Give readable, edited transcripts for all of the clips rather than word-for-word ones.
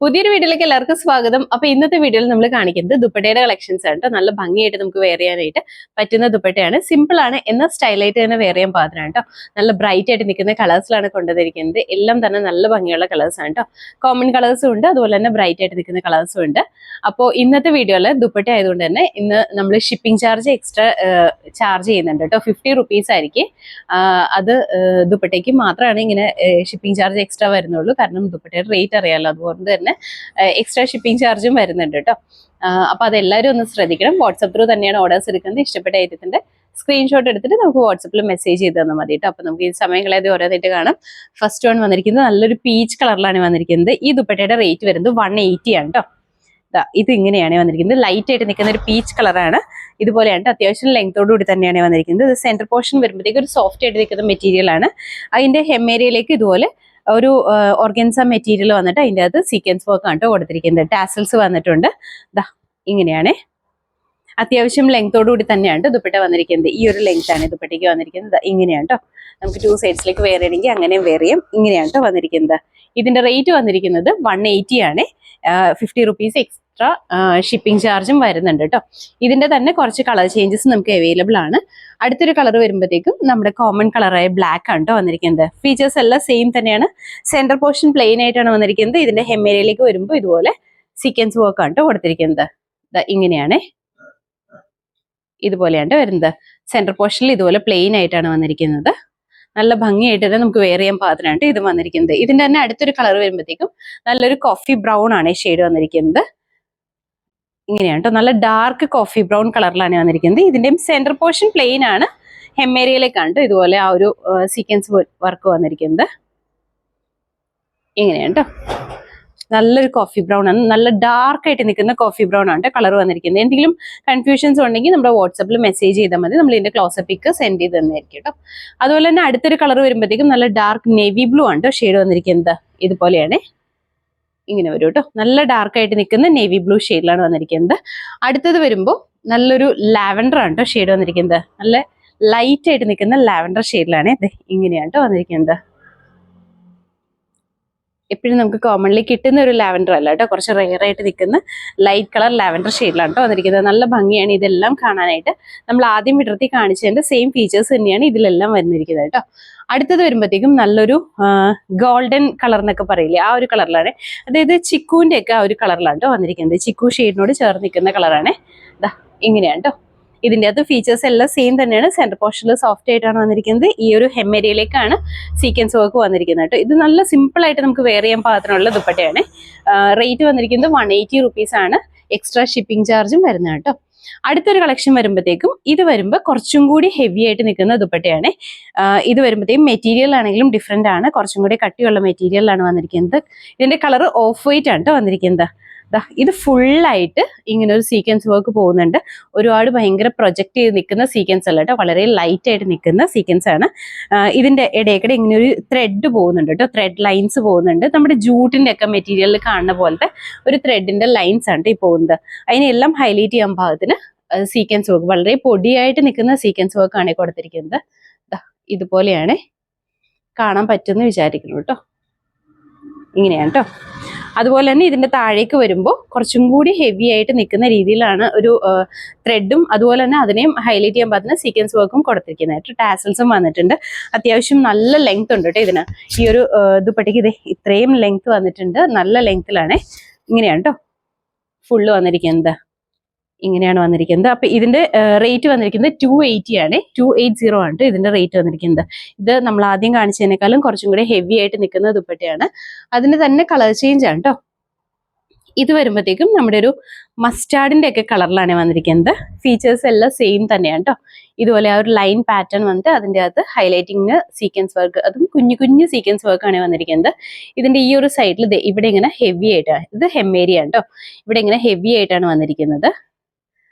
പുതിയൊരു വീഡിയോയിലേക്ക് എല്ലാവർക്കും സ്വാഗതം. അപ്പൊ ഇന്നത്തെ വീഡിയോയിൽ നമ്മൾ കാണിക്കുന്നത് ദുപ്പട്ടയുടെ കളക്ഷൻസ് ആണ്. നല്ല ഭംഗിയായിട്ട് നമുക്ക് വെയർ ചെയ്യാനായിട്ട് പറ്റുന്ന ദുപ്പട്ടയാണ്. സിമ്പിൾ ആണ് എന്ന സ്റ്റൈലായിട്ട് തന്നെ വെയർ ചെയ്യാൻ പാകത്തിനാണ് കേട്ടോ. നല്ല ബ്രൈറ്റ് ആയിട്ട് നിൽക്കുന്ന കളേഴ്സിലാണ് കൊണ്ടുവന്നിരിക്കുന്നത്. എല്ലാം തന്നെ നല്ല ഭംഗിയുള്ള കളേഴ്സ് ആണ് കേട്ടോ. കോമൺ കളേഴ്സും ഉണ്ട്, അതുപോലെ തന്നെ ബ്രൈറ്റ് ആയിട്ട് നിൽക്കുന്ന കളേഴ്സും ഉണ്ട്. അപ്പോൾ ഇന്നത്തെ വീഡിയോയിൽ ദുപ്പട്ട ആയതുകൊണ്ട് തന്നെ ഇന്ന് നമ്മൾ ഷിപ്പിംഗ് ചാർജ് എക്സ്ട്രാ ചാർജ് ചെയ്യുന്നുണ്ട് കേട്ടോ. 50 rupees ആയിരിക്കും. അത് ദുപ്പട്ടയ്ക്ക് മാത്രമാണ് ഇങ്ങനെ ഷിപ്പിംഗ് ചാർജ് എക്സ്ട്രാ വരുന്നുള്ളൂ. കാരണം ദുപ്പട്ടയുടെ റേറ്റ് അറിയാമല്ലോ, അതുകൊണ്ട് തന്നെ എക്സ്ട്രാ ഷിപ്പിംഗ് ചാർജും വരുന്നുണ്ട് കേട്ടോ. അപ്പൊ അതെല്ലാവരും ഒന്ന് ശ്രദ്ധിക്കണം. വാട്സപ്പ് ത്രൂ തന്നെയാണ് ഓർഡേഴ്സ് എടുക്കുന്നത്. ഇഷ്ടപ്പെട്ട ഐറ്റത്തിന്റെ സ്ക്രീൻഷോട്ട് എടുത്തിട്ട് നമുക്ക് വാട്സപ്പിൽ മെസ്സേജ് ചെയ്ത് തന്നാൽ മതി കേട്ടോ. അപ്പൊ നമുക്ക് ഈ സമയം കളയാതെ ഓരോന്നായിട്ട് കാണാം. ഫസ്റ്റ് വൺ വന്നിരിക്കുന്നത് നല്ലൊരു പീച്ച് കളറിലാണ് വന്നിരിക്കുന്നത്. ഈ ദുപ്പട്ടയുടെ റേറ്റ് വരുന്നത് 180 ആണ് കേട്ടോ. ഇത് ഇങ്ങനെയാണ് വന്നിരിക്കുന്നത്. ലൈറ്റ് ആയിട്ട് നിൽക്കുന്ന ഒരു പീച്ച് കളറാണ്. ഇതുപോലെയാണ് അത്യാവശ്യം ലെങ്തോടു കൂടി തന്നെയാണ് വന്നിരിക്കുന്നത്. ഇത് സെന്റർ പോർഷൻ വരുമ്പോഴത്തേക്ക് ഒരു സോഫ്റ്റ് ആയിട്ട് നിൽക്കുന്ന മെറ്റീരിയൽ ആണ്. അതിന്റെ ഹെം ഏരിയയിലേക്ക് ഇതുപോലെ ഒരു ഓർഗൻസ മെറ്റീരിയൽ വന്നിട്ട് അതിൻ്റെ അകത്ത് സീക്വൻസ് വർക്ക് ആണ് കൊടുത്തിരിക്കുന്നത്. ടാസൽസ് വന്നിട്ടുണ്ട്. ദാ ഇങ്ങനെയാണ്. അത്യാവശ്യം ലെങ്തോടു കൂടി തന്നെയാണ് ദുപ്പട്ട വന്നിരിക്കുന്നത്. ഈ ഒരു ലെങ്ത് ആണ് ദുപ്പട്ടയ്ക്ക് വന്നിരിക്കുന്നത്. ഇങ്ങനെയാണ് കേട്ടോ. നമുക്ക് 2 സൈഡ്സിലേക്ക് വെയർ ചെയ്യണമെങ്കിൽ അങ്ങനെയും വെയർ ചെയ്യും. ഇങ്ങനെയാണ് കേട്ടോ വന്നിരിക്കുന്നത്. ഇതിന്റെ റേറ്റ് വന്നിരിക്കുന്നത് 180 ആണ്. 50 rupees എക്സ്ട്രാ ഷിപ്പിംഗ് ചാർജും വരുന്നുണ്ട് കേട്ടോ. ഇതിന്റെ തന്നെ കുറച്ച് കളർ ചേഞ്ചസ് നമുക്ക് അവൈലബിൾ ആണ്. അടുത്തൊരു കളർ വരുമ്പോഴത്തേക്കും നമ്മുടെ കോമൺ കളറായ ബ്ലാക്ക് ആണ് കേട്ടോ വന്നിരിക്കുന്നത്. ഫീച്ചേഴ്സ് എല്ലാം സെയിം തന്നെയാണ്. സെന്റർ പോർഷൻ പ്ലെയിൻ ആയിട്ടാണ് വന്നിരിക്കുന്നത്. ഇതിന്റെ ഹെം ഏരിയയിലേക്ക് വരുമ്പോൾ ഇതുപോലെ സീക്വൻസ് വർക്ക് ആണ് കേട്ടോ കൊടുത്തിരിക്കുന്നത്. ഇങ്ങനെയാണ്, ഇതുപോലെയാണ് വരുന്നത്. സെന്റർ പോർഷനിൽ ഇതുപോലെ പ്ലെയിൻ ആയിട്ടാണ് വന്നിരിക്കുന്നത്. നല്ല ഭംഗിയായിട്ട് തന്നെ നമുക്ക് വെയർ ചെയ്യാൻ പാകത്തിനായിട്ട് ഇത് വന്നിരിക്കുന്നത്. ഇതിന്റെ തന്നെ അടുത്തൊരു കളർ വരുമ്പോഴത്തേക്കും നല്ലൊരു കോഫി ബ്രൗൺ ആണ് ഷെയ്ഡ് വന്നിരിക്കുന്നത്. ഇങ്ങനെയാണ് കേട്ടോ. നല്ല ഡാർക്ക് കോഫി ബ്രൗൺ കളറിലാണ് വന്നിരിക്കുന്നത്. ഇതിന്റെയും സെന്റർ പോർഷൻ പ്ലെയിൻ ആണ്. ഹെം ഏരിയയിലേക്കാണ് കേട്ടോ ഇതുപോലെ ആ ഒരു സീക്വൻസ് വർക്ക് വന്നിരിക്കുന്നത്. ഇങ്ങനെയാണ് കേട്ടോ. നല്ലൊരു കോഫി ബ്രൗൺ ആണ്. നല്ല ഡാർക്ക് ആയിട്ട് നിൽക്കുന്ന കോഫി ബ്രൗൺ ആണ് കളർ വന്നിരിക്കുന്നത്. എന്തെങ്കിലും കൺഫ്യൂഷൻസ് ഉണ്ടെങ്കിൽ നമ്മുടെ വാട്സപ്പിൽ മെസ്സേജ് ചെയ്താൽ മതി. നമ്മൾ ഇതിന്റെ ക്ലോസപ്പ് പിക്ക് സെൻഡ് ചെയ്ത് തന്നെയായിരിക്കും കേട്ടോ. അതുപോലെ തന്നെ അടുത്തൊരു കളർ വരുമ്പോഴത്തേക്കും നല്ല ഡാർക്ക് നേവി ബ്ലൂ ആണ് കേട്ടോ ഷെയ്ഡ് വന്നിരിക്കുന്നത്. ഇതുപോലെയാണ് ഇങ്ങനെ വരും കേട്ടോ. നല്ല ഡാർക്ക് ആയിട്ട് നിൽക്കുന്ന നേവി ബ്ലൂ ഷെയ്ഡിലാണ് വന്നിരിക്കുന്നത്. അടുത്തത് വരുമ്പോൾ നല്ലൊരു ലാവൻഡർ ആണ് കേട്ടോ ഷെയ്ഡ് വന്നിരിക്കുന്നത്. നല്ല ലൈറ്റ് ആയിട്ട് നിൽക്കുന്ന ലാവൻഡർ ഷെയ്ഡിലാണ് ഇങ്ങനെയാണ് കേട്ടോ വന്നിരിക്കുന്നത്. എപ്പോഴും നമുക്ക് കോമൺലി കിട്ടുന്ന ഒരു ലാവൻഡർ അല്ല കേട്ടോ. കുറച്ച് റെയർ ആയിട്ട് നിൽക്കുന്ന ലൈറ്റ് കളർ ലാവൻഡർ ഷെയ്ഡിലാണ് കേട്ടോ വന്നിരിക്കുന്നത്. നല്ല ഭംഗിയാണ് ഇതെല്ലാം കാണാനായിട്ട്. നമ്മൾ ആദ്യം വിടർത്തി കാണിച്ചതിന്റെ സെയിം ഫീച്ചേഴ്സ് തന്നെയാണ് ഇതിലെല്ലാം വന്നിരിക്കുന്നത് കേട്ടോ. അടുത്തത് വരുമ്പോഴത്തേക്കും നല്ലൊരു ഗോൾഡൻ കളർ എന്നൊക്കെ പറയില്ലേ, ആ ഒരു കളറിലാണ്. അതായത് ചിക്കുവിന്റെ ഒക്കെ ആ ഒരു കളറിലാണ് കേട്ടോ വന്നിരിക്കുന്നത്. ചിക്കു ഷെയ്ഡിനോട് ചേർന്ന് നിൽക്കുന്ന കളറാണ്. ഇങ്ങനെയാണ് കേട്ടോ. ഇതിൻ്റെ അകത്ത് ഫീച്ചേഴ്സ് എല്ലാം സെയിം തന്നെയാണ്. സെന്റർ പോർഷനിൽ സോഫ്റ്റ് ആയിട്ടാണ് വന്നിരിക്കുന്നത്. ഈ ഒരു ഹെം ഏരിയയിലേക്കാണ് സീക്വൻസ് വർക്ക് വന്നിരിക്കുന്നത് കേട്ടോ. ഇത് നല്ല സിമ്പിൾ ആയിട്ട് നമുക്ക് വെയർ ചെയ്യാൻ പാകത്തിനുള്ള ദുപ്പട്ടയാണ്. റേറ്റ് വന്നിരിക്കുന്നത് 180 rupees ആണ്. എക്സ്ട്രാ ഷിപ്പിംഗ് ചാർജും വരുന്നത് കേട്ടോ. അടുത്തൊരു കളക്ഷൻ വരുമ്പോഴത്തേക്കും ഇത് വരുമ്പോൾ കുറച്ചും കൂടി ഹെവി ആയിട്ട് നിൽക്കുന്ന ദുപ്പട്ടയാണ്. ഇത് വരുമ്പോഴത്തേക്കും മെറ്റീരിയൽ ആണെങ്കിലും ഡിഫറെന്റ് ആണ്. കുറച്ചും കൂടി കട്ടിയുള്ള മെറ്റീരിയലാണ് വന്നിരിക്കുന്നത്. ഇതിന്റെ കളർ ഓഫ് വൈറ്റ് ആണ് കേട്ടോ വന്നിരിക്കുന്നത്. ഇത് ഫുള്ളായിട്ട് ഇങ്ങനെ ഒരു സീക്വൻസ് വർക്ക് പോകുന്നുണ്ട്. ഒരുപാട് ഭയങ്കര പ്രൊജക്ട് ചെയ്ത് നിൽക്കുന്ന സീക്വൻസ് അല്ല കേട്ടോ. വളരെ ലൈറ്റ് ആയിട്ട് നിൽക്കുന്ന സീക്വൻസ് ആണ്. ഇതിന്റെ ഇടയ്ക്കിടെ ഇങ്ങനെ ഒരു ത്രെഡ് പോകുന്നുണ്ട് കേട്ടോ. ത്രെഡ് ലൈൻസ് പോകുന്നുണ്ട്. നമ്മുടെ ജൂട്ടിന്റെ ഒക്കെ മെറ്റീരിയലിൽ കാണുന്ന പോലത്തെ ഒരു ത്രെഡിന്റെ ലൈൻസ് ആണ് ഈ പോകുന്നത്. അതിനെല്ലാം ഹൈലൈറ്റ് ചെയ്യാൻ പാകത്തിന് സീക്വൻസ് വർക്ക്, വളരെ പൊടിയായിട്ട് നിൽക്കുന്ന സീക്വൻസ് വർക്ക് ആണ് കൊടുത്തിരിക്കുന്നത്. ഇതുപോലെയാണ് കാണാൻ പറ്റുമെന്ന് വിചാരിക്കുന്നു കേട്ടോ. ഇങ്ങനെയാണ് കേട്ടോ. അതുപോലെ തന്നെ ഇതിന്റെ താഴേക്ക് വരുമ്പോൾ കുറച്ചും കൂടി ഹെവി ആയിട്ട് നിൽക്കുന്ന രീതിയിലാണ് ഒരു ത്രെഡും അതുപോലെ തന്നെ അതിനെയും ഹൈലൈറ്റ് ചെയ്യാൻ പറ്റുന്ന സീക്വൻസ് വർക്കും കൊടുത്തിരിക്കുന്നത്. ടാസൽസും വന്നിട്ടുണ്ട്. അത്യാവശ്യം നല്ല ലെങ്ത് ഉണ്ട് കേട്ടോ ഇതിന്. ഈ ഒരു ദുപ്പട്ടയ്ക്ക് ഇത്രയും ലെങ്ത് വന്നിട്ടുണ്ട്. നല്ല ലെങ്ത്തിലാണ്. ഇങ്ങനെയാണ് കേട്ടോ ഫുള്ള് വന്നിരിക്കുന്നത്. ഇങ്ങനെയാണ് വന്നിരിക്കുന്നത്. അപ്പൊ ഇതിന്റെ റേറ്റ് വന്നിരിക്കുന്നത് 280 ആണ്. 280 ആണ് ഇതിന്റെ റേറ്റ് വന്നിരിക്കുന്നത്. ഇത് നമ്മൾ ആദ്യം കാണിച്ചതിനേക്കാളും കുറച്ചും കൂടി ഹെവി ആയിട്ട് നിൽക്കുന്ന ദുപ്പട്ടയാണ്. അതിന്റെ തന്നെ കളർ ചേഞ്ച് ആണ് കേട്ടോ. ഇത് വരുമ്പോഴത്തേക്കും നമ്മുടെ ഒരു മസ്റ്റാർഡിന്റെ ഒക്കെ കളറിലാണ് വന്നിരിക്കുന്നത്. ഫീച്ചേഴ്സ് എല്ലാം സെയിം തന്നെയാണ് കേട്ടോ. ഇതുപോലെ ആ ഒരു ലൈൻ പാറ്റേൺ വന്നിട്ട് അതിൻ്റെ അകത്ത് ഹൈലൈറ്റിംഗ് സീക്വൻസ് വർക്ക്, അതും കുഞ്ഞു കുഞ്ഞു സീക്വൻസ് വർക്കാണ് വന്നിരിക്കുന്നത്. ഇതിന്റെ ഈ ഒരു സൈഡിൽ ഇവിടെ ഇങ്ങനെ ഹെവി ആയിട്ടാണ്, ഇത് ഹെം ഏരിയ ആണ് കേട്ടോ. ഇവിടെ ഇങ്ങനെ ഹെവി ആയിട്ടാണ് വന്നിരിക്കുന്നത്.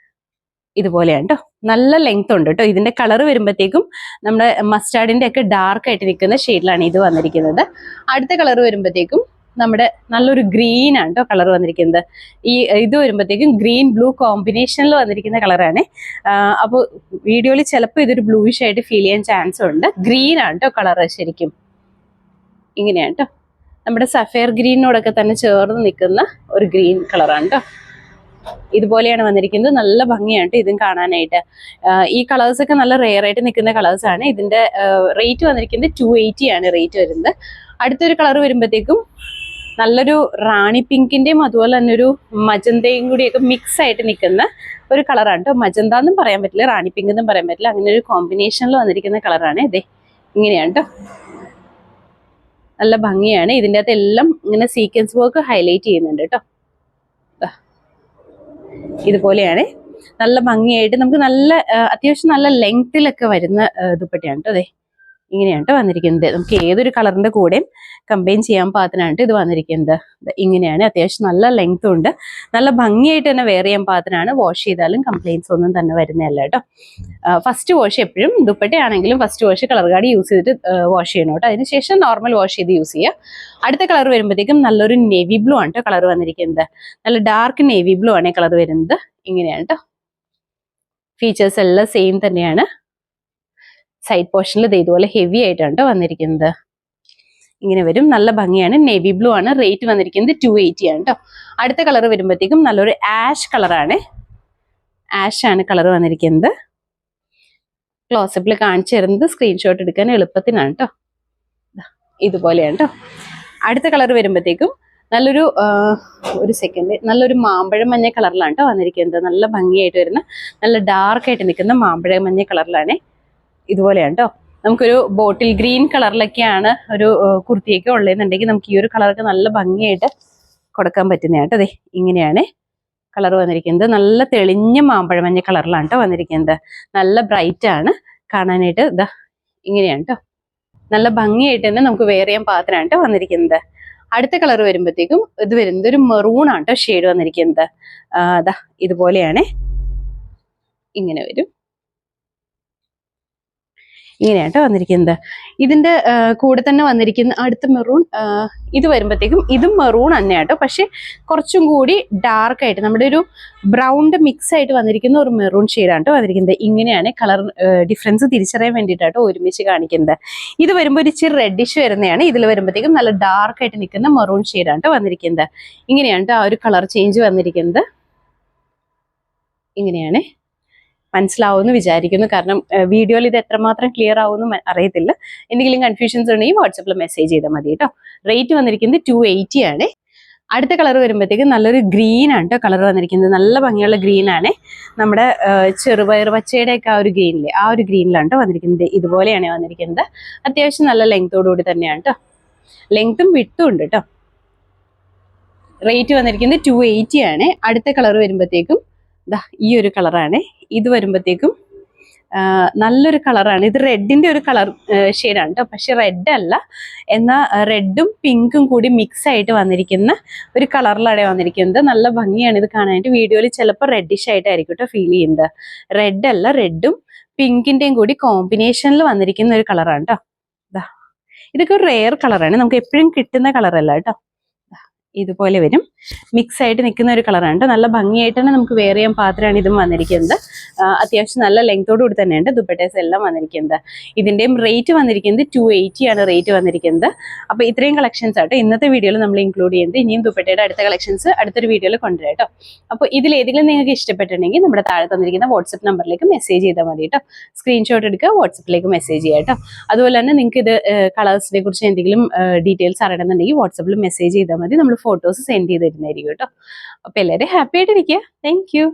ഇതുപോലെയാണ് കേട്ടോ. നല്ല ലെങ്ത് ഉണ്ട് കേട്ടോ. ഇതിന്റെ കളർ വരുമ്പോഴത്തേക്കും നമ്മുടെ മസ്റ്റാർഡിന്റെ ഒക്കെ ഡാർക്ക് ആയിട്ട് നിൽക്കുന്ന ഷെയ്ഡിലാണ് ഇത് വന്നിരിക്കുന്നത്. അടുത്ത കളർ വരുമ്പോഴത്തേക്കും നമ്മുടെ നല്ലൊരു ഗ്രീൻ ആണ് കേട്ടോ കളർ വന്നിരിക്കുന്നത്. ഇത് വരുമ്പോഴത്തേക്കും ഗ്രീൻ ബ്ലൂ കോമ്പിനേഷനിൽ വന്നിരിക്കുന്ന കളറാണ്. അപ്പോൾ വീഡിയോയിൽ ചിലപ്പോൾ ഇതൊരു ബ്ലൂയിഷ് ആയിട്ട് ഫീൽ ചെയ്യാൻ ചാൻസ് ഉണ്ട്. ഗ്രീൻ ആണ് കേട്ടോ കളർ ശരിക്കും. ഇങ്ങനെയാണ് കേട്ടോ. നമ്മുടെ സഫയർ ഗ്രീനോടൊക്കെ തന്നെ ചേർന്ന് നിൽക്കുന്ന ഒരു ഗ്രീൻ കളറാണ് കേട്ടോ. ഇതുപോലെയാണ് വന്നിരിക്കുന്നത്. നല്ല ഭംഗിയാണ് ഇതും കാണാനായിട്ട്. ഈ കളേഴ്സ് ഒക്കെ നല്ല റെയർ ആയിട്ട് നിൽക്കുന്ന കളേഴ്സ് ആണ്. ഇതിന്റെ റേറ്റ് വന്നിരിക്കുന്നത് 280 ആണ് റേറ്റ് വരുന്നത്. അടുത്തൊരു കളർ വരുമ്പോഴത്തേക്കും നല്ലൊരു റാണി പിങ്കിന്റെയും അതുപോലെ തന്നെ ഒരു മജന്തയും കൂടിയൊക്കെ മിക്സ് ആയിട്ട് നിൽക്കുന്ന ഒരു കളറാണ് കേട്ടോ. മജന്ത എന്നും പറയാൻ പറ്റില്ല, റാണി പിങ്ക് എന്നും പറയാൻ പറ്റില്ല, അങ്ങനെ ഒരു കോമ്പിനേഷനിൽ വന്നിരിക്കുന്ന കളറാണ്. ഇതേ ഇങ്ങനെയാണ് കേട്ടോ. നല്ല ഭംഗിയാണ്. ഇതിൻ്റെ അകത്ത് എല്ലാം ഇങ്ങനെ സീക്വൻസ് വർക്ക് ഹൈലൈറ്റ് ചെയ്യുന്നുണ്ട് കേട്ടോ. ഇതുപോലെയാണ് നല്ല ഭംഗിയായിട്ട് നമുക്ക് നല്ല അത്യാവശ്യം നല്ല ലെങ്തിലൊക്കെ വരുന്ന ദുപ്പട്ടയാണ് കേട്ടോ. അതെ ഇങ്ങനെയാണ് കേട്ടോ വന്നിരിക്കുന്നത്. നമുക്ക് ഏതൊരു കളറിന്റെ കൂടെയും കമ്പൈൻ ചെയ്യാൻ പാകത്തിനാണ് ഇത് വന്നിരിക്കുന്നത്. ഇങ്ങനെയാണ്, അത്യാവശ്യം നല്ല ലെങ്ത്തും ഉണ്ട്, നല്ല ഭംഗിയായിട്ട് തന്നെ വെയർ ചെയ്യാൻ പാകത്തിനാണ്. വാഷ് ചെയ്താലും കംപ്ലൈൻസ് ഒന്നും തന്നെ വരുന്നതല്ല കേട്ടോ. ഫസ്റ്റ് വാഷ് എപ്പോഴും ദുപ്പട്ടയാണെങ്കിലും first wash colour card use ചെയ്തിട്ട് വാഷ് ചെയ്യണം കേട്ടോ. അതിനുശേഷം നോർമൽ വാഷ് ചെയ്ത് യൂസ് ചെയ്യുക. അടുത്ത കളർ വരുമ്പോഴത്തേക്കും നല്ലൊരു നേവി ബ്ലൂ ആണ് കേട്ടോ കളർ വന്നിരിക്കുന്നത്. നല്ല ഡാർക്ക് നേവി ബ്ലൂ ആണ് കളർ വരുന്നത്. ഇങ്ങനെയാണ് കേട്ടോ. ഫീച്ചേഴ്സ് എല്ലാം സെയിം തന്നെയാണ്. സൈഡ് പോർഷനിൽ ഇതുപോലെ ഹെവി ആയിട്ടാണ് കേട്ടോ വന്നിരിക്കുന്നത്. ഇങ്ങനെ വരും, നല്ല ഭംഗിയാണ്. നേവി ബ്ലൂ ആണ്. റേറ്റ് വന്നിരിക്കുന്നത് 280 ആണ് കേട്ടോ. അടുത്ത കളർ വരുമ്പോഴത്തേക്കും നല്ലൊരു ആഷ് കളറാണ്. ആഷ് ആണ് കളർ വന്നിരിക്കുന്നത്. ക്ലോസപ്പിൽ കാണിച്ചു തരുന്നത് സ്ക്രീൻഷോട്ട് എടുക്കാൻ എളുപ്പത്തിനാണ് കേട്ടോ. ഇതുപോലെയാണ് കേട്ടോ. അടുത്ത കളർ വരുമ്പോഴത്തേക്കും നല്ലൊരു സെക്കൻഡ് നല്ലൊരു മാമ്പഴ മഞ്ഞ കളറിലാണ് കേട്ടോ വന്നിരിക്കുന്നത്. നല്ല ഭംഗിയായിട്ട് വരുന്ന നല്ല ഡാർക്കായിട്ട് നിൽക്കുന്ന മാമ്പഴ മഞ്ഞ കളറിലാണ്. ഇതുപോലെയാണ് കേട്ടോ. നമുക്കൊരു ബോട്ടിൽ ഗ്രീൻ കളറിലൊക്കെയാണ് ഒരു കുർത്തിയൊക്കെ ഉള്ളതെന്നുണ്ടെങ്കിൽ നമുക്ക് ഈ ഒരു കളറൊക്കെ നല്ല ഭംഗിയായിട്ട് കൊടുക്കാൻ പറ്റുന്നതാണ് കേട്ടോ. അതെ ഇങ്ങനെയാണ് കളർ വന്നിരിക്കുന്നത്. നല്ല തെളിഞ്ഞ മാമ്പഴ മഞ്ഞ കളറിലാണ് കേട്ടോ വന്നിരിക്കുന്നത്. നല്ല ബ്രൈറ്റ് ആണ് കാണാനായിട്ട്. ഇതാ ഇങ്ങനെയാണ് കേട്ടോ. നല്ല ഭംഗിയായിട്ട് തന്നെ നമുക്ക് വെയർ ചെയ്യാൻ പാകത്തിനാണ് കേട്ടോ വന്നിരിക്കുന്നത്. അടുത്ത കളർ വരുമ്പോഴത്തേക്കും ഇത് വരുന്നത് ഒരു മെറൂൺ ആണ് കേട്ടോ ഷെയ്ഡ് വന്നിരിക്കുന്നത്. അതാ ഇതുപോലെയാണ്, ഇങ്ങനെ വരും. ഇങ്ങനെയാണ് കേട്ടോ വന്നിരിക്കുന്നത്. ഇതിന്റെ കൂടെ തന്നെ വന്നിരിക്കുന്ന അടുത്ത മെറൂൺ ഇത് വരുമ്പോഴത്തേക്കും ഇതും മെറൂൺ തന്നെയാട്ടോ, പക്ഷെ കുറച്ചും കൂടി ഡാർക്ക് ആയിട്ട് നമ്മുടെ ഒരു ബ്രൗണിന്റെ മിക്സ് ആയിട്ട് വന്നിരിക്കുന്ന ഒരു മെറൂൺ ഷെയ്ഡാണ് കേട്ടോ വന്നിരിക്കുന്നത്. ഇങ്ങനെയാണ് കളർ ഡിഫറൻസ് തിരിച്ചറിയാൻ വേണ്ടിയിട്ടാട്ടോ ഒരുമിച്ച് കാണിക്കുന്നത്. ഇത് വരുമ്പോൾ ഒരു ഇച്ചിരി റെഡിഷ് വരുന്നതാണ്. ഇതിൽ വരുമ്പോഴത്തേക്കും നല്ല ഡാർക്ക് ആയിട്ട് നിൽക്കുന്ന മെറൂൺ ഷെയ്ഡാണ് കേട്ടോ വന്നിരിക്കുന്നത്. ഇങ്ങനെയാണ് കേട്ടോ ആ ഒരു കളർ ചേഞ്ച് വന്നിരിക്കുന്നത്. ഇങ്ങനെയാണ്. മനസ്സിലാവുമെന്ന് വിചാരിക്കുന്നു, കാരണം വീഡിയോയിൽ ഇത് എത്രമാത്രം ക്ലിയർ ആവുമെന്ന് അറിയത്തില്ല. എന്തെങ്കിലും കൺഫ്യൂഷൻസ് ഉണ്ടെങ്കിൽ വാട്സപ്പിൽ മെസ്സേജ് ചെയ്താൽ മതി കേട്ടോ. റേറ്റ് വന്നിരിക്കുന്നത് 280 ആണ്. അടുത്ത കളർ വരുമ്പോഴത്തേക്കും നല്ലൊരു ഗ്രീൻ ആണ് കേട്ടോ കളർ വന്നിരിക്കുന്നത്. നല്ല ഭംഗിയുള്ള ഗ്രീൻ ആണ്. നമ്മുടെ ചെറുപയർ പച്ചയുടെ ഒക്കെ ആ ഒരു ഗ്രീനിലെ ആ ഒരു ഗ്രീനിലാണ് കേട്ടോ വന്നിരിക്കുന്നത്. ഇതുപോലെയാണ് വന്നിരിക്കുന്നത്. അത്യാവശ്യം നല്ല ലെങ്തോടുകൂടി തന്നെയാണ് കേട്ടോ. ലെങ്ത്തും വിട്ടും ഉണ്ട് കേട്ടോ. റേറ്റ് വന്നിരിക്കുന്നത് 280 ആണ്. അടുത്ത കളർ വരുമ്പോഴത്തേക്കും ഈ ഒരു കളറാണ്. ഇത് വരുമ്പോഴത്തേക്കും നല്ലൊരു കളറാണ്. ഇത് റെഡിന്റെ ഒരു കളർ ഷെയ്ഡാണ് കേട്ടോ, പക്ഷെ റെഡ് അല്ല, എന്നാൽ റെഡും പിങ്കും കൂടി മിക്സ് ആയിട്ട് വന്നിരിക്കുന്ന ഒരു കളറിലാണ് വന്നിരിക്കുന്നത്. നല്ല ഭംഗിയാണ് ഇത് കാണാനായിട്ട്. വീഡിയോയിൽ ചിലപ്പോൾ റെഡിഷ് ആയിട്ടായിരിക്കും കേട്ടോ ഫീൽ ചെയ്യുന്നത്. റെഡ് അല്ല, റെഡും പിങ്കിന്റെയും കൂടി കോമ്പിനേഷനിൽ വന്നിരിക്കുന്ന ഒരു കളറാണ് കേട്ടോ. ഇതൊക്കെ ഒരു റെയർ കളറാണ്, നമുക്ക് എപ്പോഴും കിട്ടുന്ന കളറല്ല കേട്ടോ. ഇതുപോലെ വരും, മിക്സ് ആയിട്ട് നിൽക്കുന്ന ഒരു കളറാണ്. നല്ല ഭംഗിയായിട്ട് തന്നെ നമുക്ക് വെയർ ചെയ്യാൻ പാത്രമാണ് ഇതും വന്നിരിക്കുന്നത്. അത്യാവശ്യം നല്ല ലെങ്തോട് കൂടി തന്നെയുണ്ട് ദുപ്പട്ടേസ് എല്ലാം വന്നിരിക്കുന്നത്. ഇതിന്റെയും റേറ്റ് വന്നിരിക്കുന്നത് 280 ആണ് റേറ്റ് വന്നിരിക്കുന്നത്. അപ്പോൾ ഇത്രയും കളക്ഷൻസ് ആട്ടോ ഇന്നത്തെ വീഡിയോയിൽ നമ്മൾ ഇൻക്ലൂഡ് ചെയ്യുന്നത്. ഇനിയും ദുപ്പട്ടയുടെ അടുത്ത കളക്ഷൻസ് അടുത്തൊരു വീഡിയോയിൽ കൊണ്ടുവരാം കേട്ടോ. അപ്പോൾ ഇതിലേതെങ്കിലും നിങ്ങൾക്ക് ഇഷ്ടപ്പെട്ടിട്ടുണ്ടെങ്കിൽ നമ്മുടെ താഴെ തന്നിരിക്കുന്ന വാട്സപ്പ് നമ്പറിലേക്ക് മെസ്സേജ് ചെയ്താൽ മതി കേട്ടോ. സ്ക്രീൻഷോട്ട് എടുക്കുക, വാട്സപ്പിലേക്ക് മെസ്സേജ് ചെയ്യുക കേട്ടോ. അതുപോലെ തന്നെ നിങ്ങൾക്ക് ഇത് കളേഴ്സിനെ കുറിച്ച് എന്തെങ്കിലും ഡീറ്റെയിൽസ് അറിയണമെന്നുണ്ടെങ്കിൽ വാട്സപ്പിൽ മെസ്സേജ് ചെയ്താൽ മതി. നമ്മൾ ഫോട്ടോസ് സെൻഡ് ചെയ്ത് തരുന്നതായിരിക്കും കേട്ടോ. അപ്പോൾ എല്ലാവരും ഹാപ്പി ആയിട്ടിരിക്കുക. Thank you.